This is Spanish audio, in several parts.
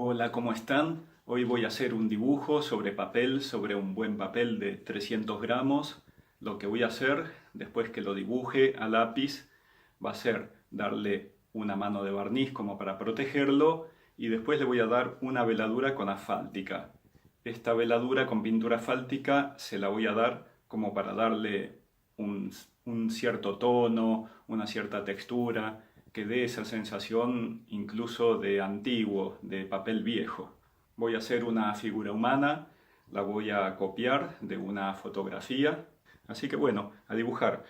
Hola, ¿cómo están? Hoy voy a hacer un dibujo sobre papel, sobre un buen papel de 300 gramos. Lo que voy a hacer, después que lo dibuje a lápiz, va a ser darle una mano de barniz como para protegerlo y después le voy a dar una veladura con asfáltica. Esta veladura con pintura asfáltica se la voy a dar como para darle un, un cierto tono, una cierta textura, que dé esa sensación incluso de antiguo, de papel viejo. Voy a hacer una figura humana, la voy a copiar de una fotografía, así que bueno, a dibujar.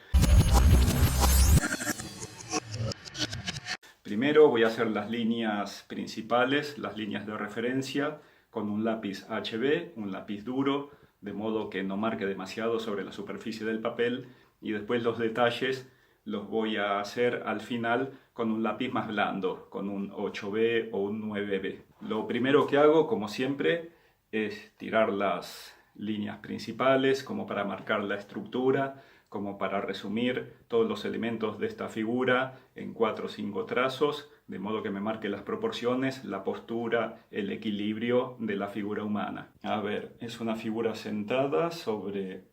Primero voy a hacer las líneas principales, las líneas de referencia, con un lápiz HB, un lápiz duro, de modo que no marque demasiado sobre la superficie del papel, y después los detalles los voy a hacer al final con un lápiz más blando, con un 8B o un 9B. Lo primero que hago, como siempre, es tirar las líneas principales como para marcar la estructura, como para resumir todos los elementos de esta figura en 4 o 5 trazos, de modo que me marque las proporciones, la postura, el equilibrio de la figura humana. A ver, es una figura sentada sobre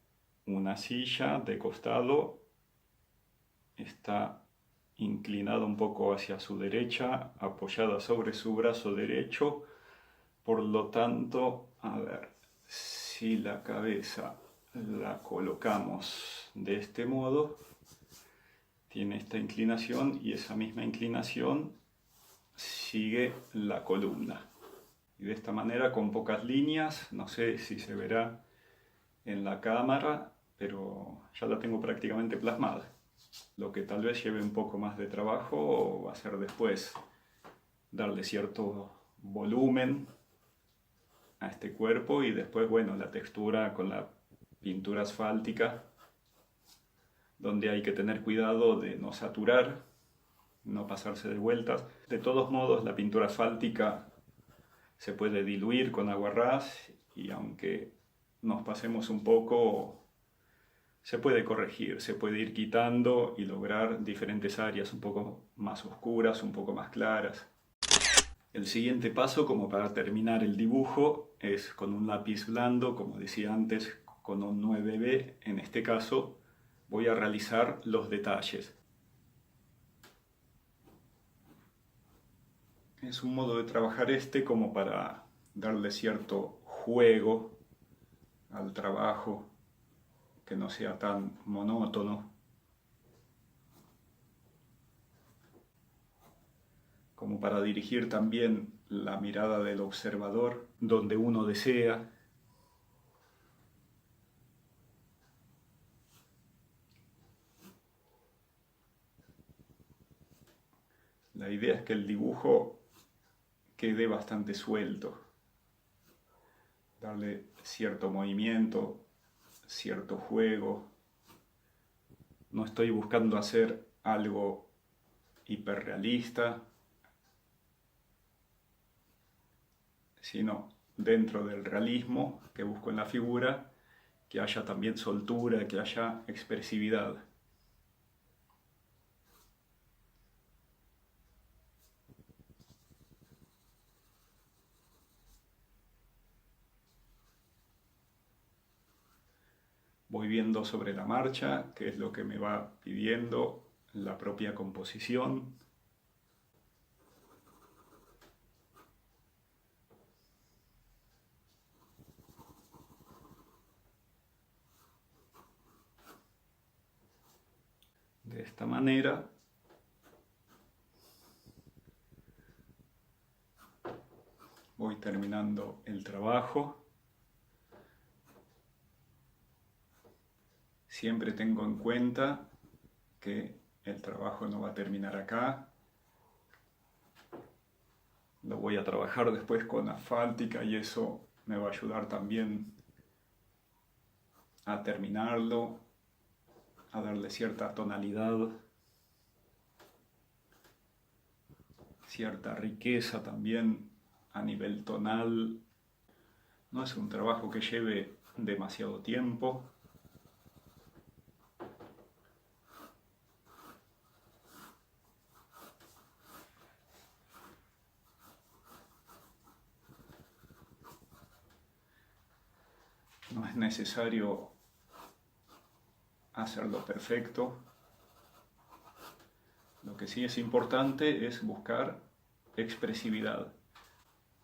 una silla de costado, está inclinada un poco hacia su derecha, apoyada sobre su brazo derecho, por lo tanto, a ver, si la cabeza la colocamos de este modo, tiene esta inclinación y esa misma inclinación sigue la columna. Y de esta manera, con pocas líneas, no sé si se verá en la cámara, pero ya la tengo prácticamente plasmada. Lo que tal vez lleve un poco más de trabajo va a ser después darle cierto volumen a este cuerpo y después, bueno, la textura con la pintura asfáltica, donde hay que tener cuidado de no saturar, no pasarse de vueltas. De todos modos, la pintura asfáltica se puede diluir con agua ras y aunque nos pasemos un poco, se puede corregir, se puede ir quitando y lograr diferentes áreas un poco más oscuras, un poco más claras. El siguiente paso, como para terminar el dibujo, es con un lápiz blando, como decía antes, con un 9B. En este caso, voy a realizar los detalles. Es un modo de trabajar este como para darle cierto juego al trabajo, que no sea tan monótono, como para dirigir también la mirada del observador donde uno desea. La idea es que el dibujo quede bastante suelto, darle cierto movimiento, cierto juego. No estoy buscando hacer algo hiperrealista, sino dentro del realismo que busco en la figura, que haya también soltura, que haya expresividad. Voy viendo sobre la marcha qué es lo que me va pidiendo la propia composición. De esta manera voy terminando el trabajo. Siempre tengo en cuenta que el trabajo no va a terminar acá. Lo voy a trabajar después con asfáltica y eso me va a ayudar también a terminarlo, a darle cierta tonalidad, cierta riqueza también a nivel tonal. No es un trabajo que lleve demasiado tiempo. necesario hacerlo perfecto. Lo que sí es importante es buscar expresividad.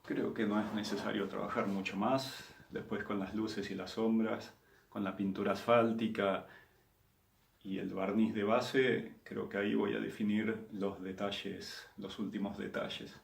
Creo que no es necesario trabajar mucho más. Después con las luces y las sombras, con la pintura asfáltica y el barniz de base, creo que ahí voy a definir los detalles, los últimos detalles.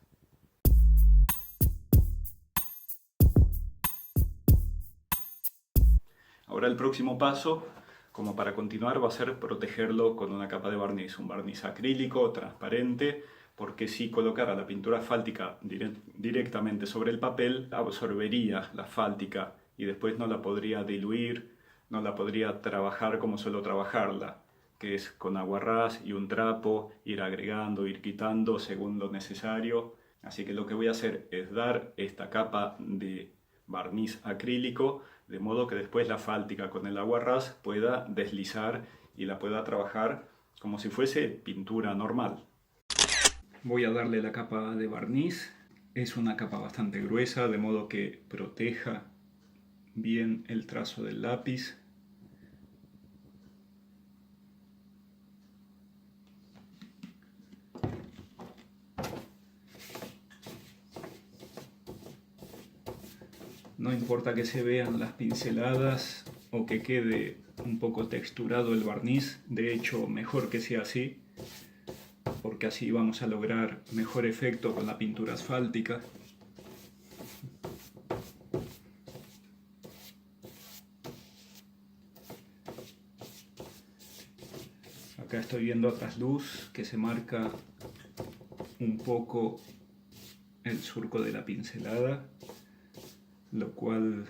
Ahora el próximo paso, como para continuar, va a ser protegerlo con una capa de barniz, un barniz acrílico, transparente, porque si colocara la pintura asfáltica directamente sobre el papel, absorbería la asfáltica y después no la podría diluir, no la podría trabajar como suelo trabajarla, que es con aguarrás y un trapo, ir agregando, ir quitando según lo necesario. Así que lo que voy a hacer es dar esta capa de barniz acrílico, de modo que después la asfáltica con el aguarrás pueda deslizar y la pueda trabajar como si fuese pintura normal. Voy a darle la capa de barniz. Es una capa bastante gruesa, de modo que proteja bien el trazo del lápiz. No importa que se vean las pinceladas o que quede un poco texturado el barniz, de hecho mejor que sea así, porque así vamos a lograr mejor efecto con la pintura asfáltica. Acá estoy viendo a trasluz que se marca un poco el surco de la pincelada, lo cual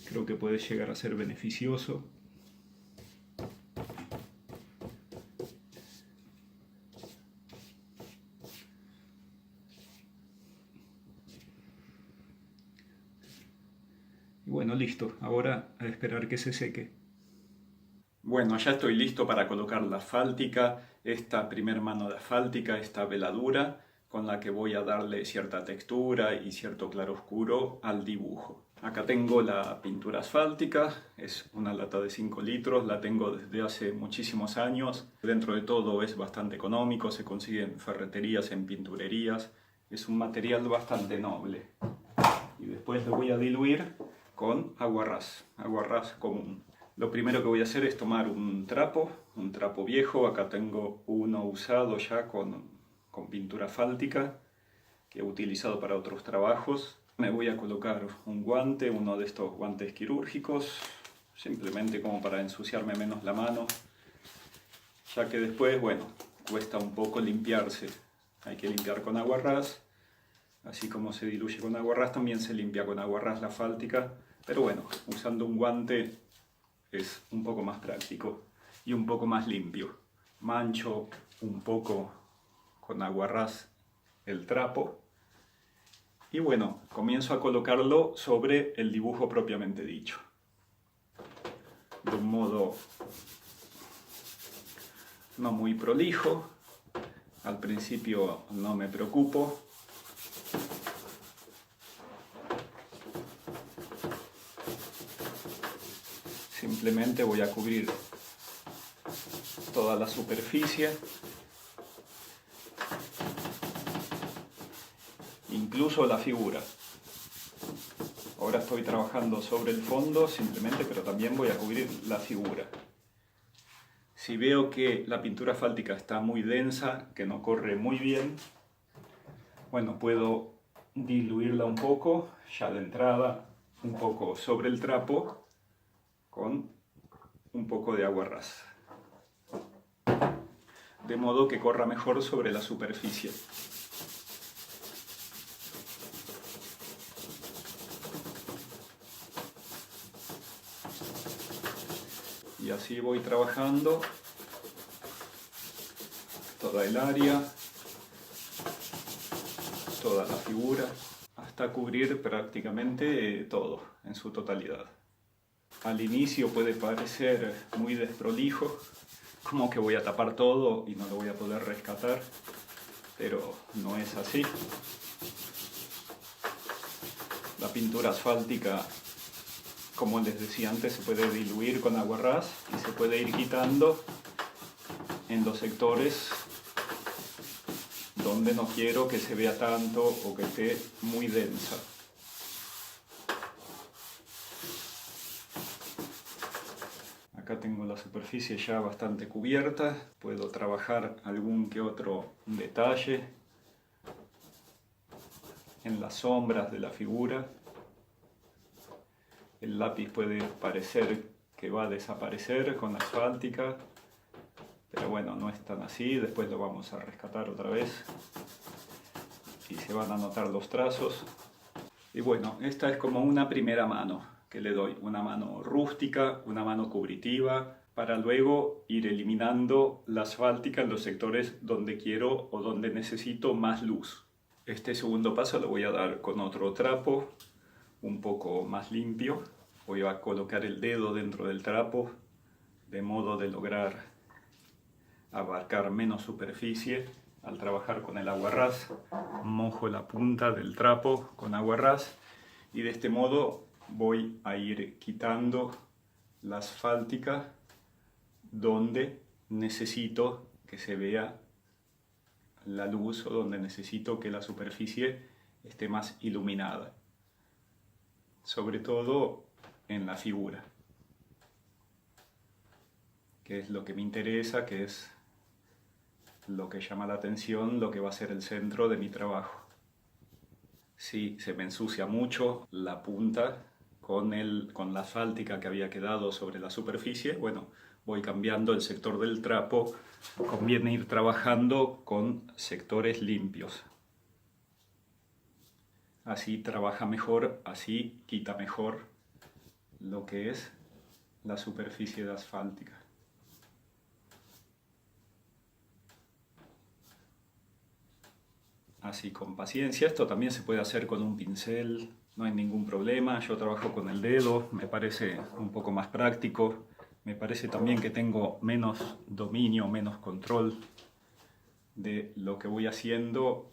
creo que puede llegar a ser beneficioso. Y bueno, listo. Ahora a esperar que se seque. Bueno, ya estoy listo para colocar la asfáltica, esta primer mano de asfáltica, esta veladura, con la que voy a darle cierta textura y cierto claroscuro al dibujo. Acá tengo la pintura asfáltica, es una lata de 5 litros, la tengo desde hace muchísimos años. Dentro de todo es bastante económico, se consigue en ferreterías, en pinturerías. Es un material bastante noble. Y después lo voy a diluir con aguarrás común. Lo primero que voy a hacer es tomar un trapo viejo. Acá tengo uno usado ya con pintura asfáltica que he utilizado para otros trabajos. Me voy a colocar un guante, uno de estos guantes quirúrgicos, simplemente como para ensuciarme menos la mano, ya que después, bueno, cuesta un poco limpiarse. Hay que limpiar con aguarrás, así como se diluye con aguarrás, también se limpia con aguarrás la asfáltica, pero bueno, usando un guante es un poco más práctico y un poco más limpio. Mancho un poco con aguarrás el trapo y bueno, comienzo a colocarlo sobre el dibujo propiamente dicho. De un modo no muy prolijo, al principio no me preocupo. Simplemente voy a cubrir toda la superficie, incluso la figura. Ahora estoy trabajando sobre el fondo simplemente, pero también voy a cubrir la figura. Si veo que la pintura asfáltica está muy densa, que no corre muy bien, bueno, puedo diluirla un poco, ya de entrada, un poco sobre el trapo, con un poco de aguarrás, de modo que corra mejor sobre la superficie. Y así voy trabajando toda el área, toda la figura, hasta cubrir prácticamente todo en su totalidad. Al inicio puede parecer muy desprolijo, como que voy a tapar todo y no lo voy a poder rescatar, pero no es así. La pintura asfáltica como les decía antes, se puede diluir con agua ras y se puede ir quitando en los sectores donde no quiero que se vea tanto o que esté muy densa. Acá tengo la superficie ya bastante cubierta, puedo trabajar algún que otro detalle en las sombras de la figura. El lápiz puede parecer que va a desaparecer con la asfáltica, pero bueno, no es tan así. Después lo vamos a rescatar otra vez y se van a notar los trazos. Y bueno, esta es como una primera mano que le doy, una mano rústica, una mano cubritiva, para luego ir eliminando la asfáltica en los sectores donde quiero o donde necesito más luz. Este segundo paso lo voy a dar con otro trapo un poco más limpio. Voy a colocar el dedo dentro del trapo de modo de lograr abarcar menos superficie. Al trabajar con el agua ras, mojo la punta del trapo con agua ras y de este modo voy a ir quitando la asfáltica donde necesito que se vea la luz o donde necesito que la superficie esté más iluminada, sobre todo en la figura, que es lo que me interesa, que es lo que llama la atención, lo que va a ser el centro de mi trabajo. Si se me ensucia mucho la punta con la asfáltica que había quedado sobre la superficie, bueno, voy cambiando el sector del trapo. Conviene ir trabajando con sectores limpios. Así trabaja mejor, así quita mejor lo que es la superficie de asfáltica. Así con paciencia. Esto también se puede hacer con un pincel, no hay ningún problema. Yo trabajo con el dedo, me parece un poco más práctico. Me parece también que tengo menos dominio, menos control de lo que voy haciendo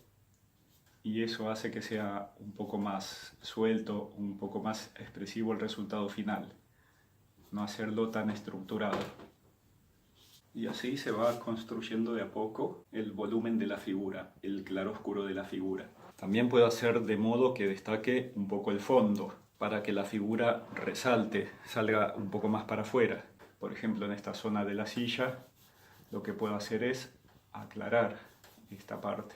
y eso hace que sea un poco más suelto, un poco más expresivo el resultado final. No hacerlo tan estructurado. Y así se va construyendo de a poco el volumen de la figura, el claroscuro de la figura. También puedo hacer de modo que destaque un poco el fondo, para que la figura resalte, salga un poco más para afuera. Por ejemplo, en esta zona de la silla, lo que puedo hacer es aclarar esta parte.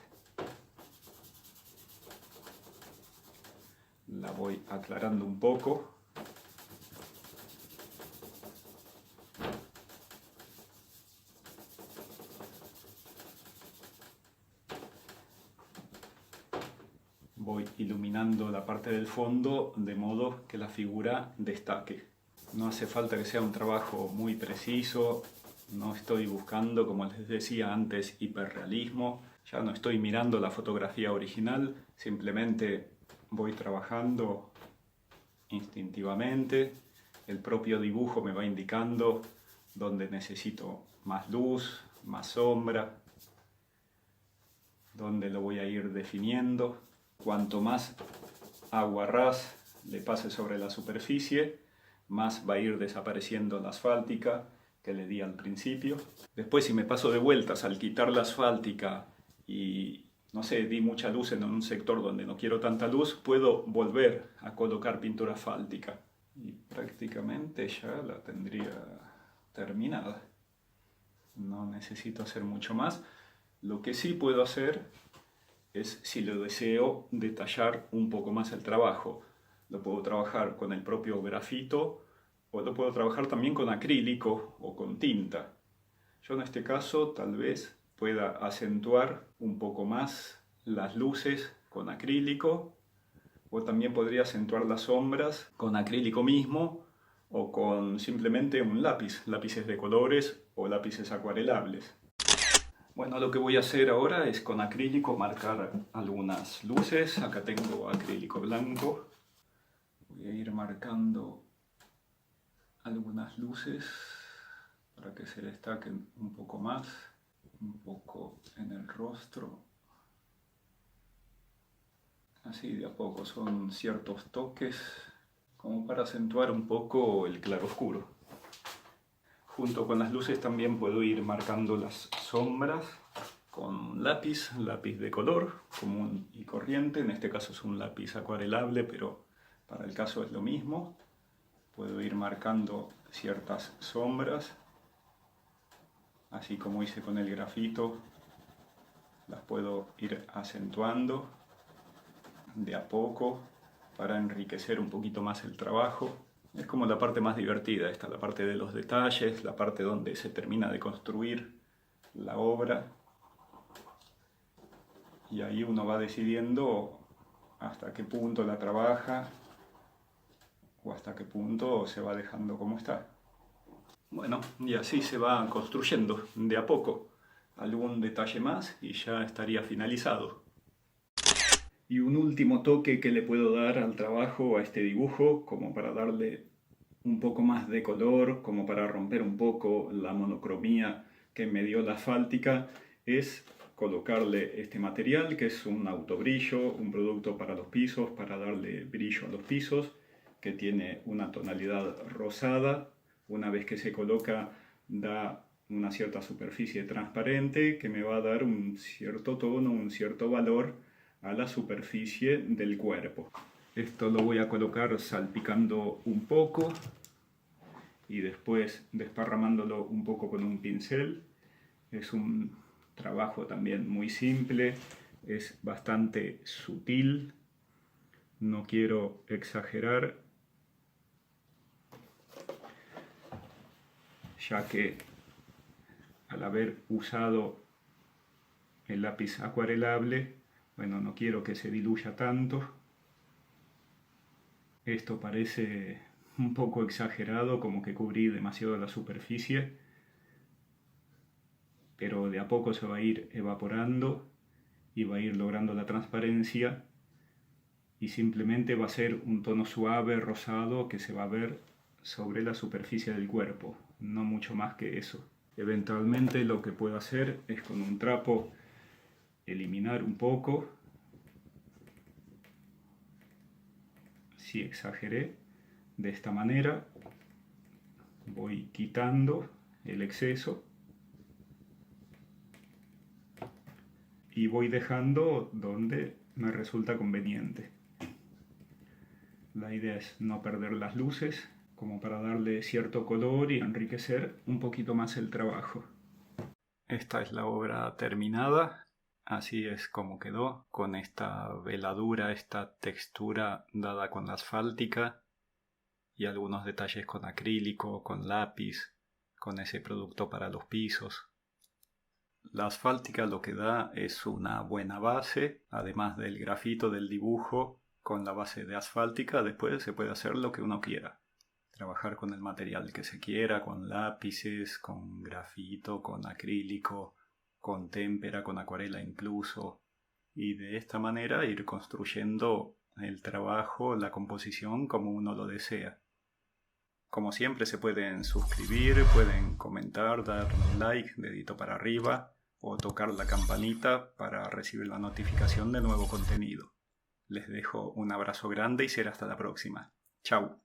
La voy aclarando un poco. Voy iluminando la parte del fondo de modo que la figura destaque. No hace falta que sea un trabajo muy preciso, no estoy buscando, como les decía antes, hiperrealismo. Ya no estoy mirando la fotografía original, simplemente voy trabajando instintivamente. El propio dibujo me va indicando dónde necesito más luz, más sombra, dónde lo voy a ir definiendo. Cuanto más agua ras le pase sobre la superficie, más va a ir desapareciendo la asfáltica que le di al principio. Después, si me paso de vueltas al quitar la asfáltica y, no sé, di mucha luz en un sector donde no quiero tanta luz, puedo volver a colocar pintura asfáltica. Y prácticamente ya la tendría terminada. No necesito hacer mucho más. Lo que sí puedo hacer es, si lo deseo, detallar un poco más el trabajo. Lo puedo trabajar con el propio grafito o lo puedo trabajar también con acrílico o con tinta. Yo en este caso tal vez pueda acentuar un poco más las luces con acrílico o también podría acentuar las sombras con acrílico mismo o con simplemente un lápiz, lápices de colores o lápices acuarelables. Bueno, lo que voy a hacer ahora es con acrílico marcar algunas luces. Acá tengo acrílico blanco. Voy a ir marcando algunas luces para que se destaquen un poco más, un poco en el rostro. Así de a poco, son ciertos toques como para acentuar un poco el claroscuro. Junto con las luces también puedo ir marcando las sombras con lápiz de color común y corriente. En este caso es un lápiz acuarelable, pero para el caso es lo mismo. Puedo ir marcando ciertas sombras, así como hice con el grafito. Las puedo ir acentuando de a poco para enriquecer un poquito más el trabajo. Es como la parte más divertida esta, la parte de los detalles, la parte donde se termina de construir la obra. Y ahí uno va decidiendo hasta qué punto la trabaja o hasta qué punto se va dejando como está. Bueno, y así se va construyendo de a poco. Algún detalle más y ya estaría finalizado. Y un último toque que le puedo dar al trabajo, a este dibujo, como para darle un poco más de color, como para romper un poco la monocromía que me dio la asfáltica, es colocarle este material que es un autobrillo, un producto para los pisos, para darle brillo a los pisos, que tiene una tonalidad rosada. Una vez que se coloca da una cierta superficie transparente que me va a dar un cierto tono, un cierto valor a la superficie del cuerpo. Esto lo voy a colocar salpicando un poco y después desparramándolo un poco con un pincel. Es un trabajo también muy simple, es bastante sutil, no quiero exagerar, ya que al haber usado el lápiz acuarelable, bueno, no quiero que se diluya tanto. Esto parece un poco exagerado, como que cubrí demasiado la superficie, pero de a poco se va a ir evaporando y va a ir logrando la transparencia y simplemente va a ser un tono suave, rosado, que se va a ver sobre la superficie del cuerpo, no mucho más que eso. Eventualmente lo que puedo hacer es con un trapo eliminar un poco, si exageré, de esta manera voy quitando el exceso y voy dejando donde me resulta conveniente. La idea es no perder las luces, como para darle cierto color y enriquecer un poquito más el trabajo. Esta es la obra terminada, así es como quedó, con esta veladura, esta textura dada con la asfáltica y algunos detalles con acrílico, con lápiz, con ese producto para los pisos. La asfáltica lo que da es una buena base, además del grafito del dibujo. Con la base de asfáltica después se puede hacer lo que uno quiera. Trabajar con el material que se quiera, con lápices, con grafito, con acrílico, con témpera, con acuarela incluso. Y de esta manera ir construyendo el trabajo, la composición como uno lo desea. Como siempre se pueden suscribir, pueden comentar, dar un like, dedito para arriba o tocar la campanita para recibir la notificación de nuevo contenido. Les dejo un abrazo grande y será hasta la próxima. Chau.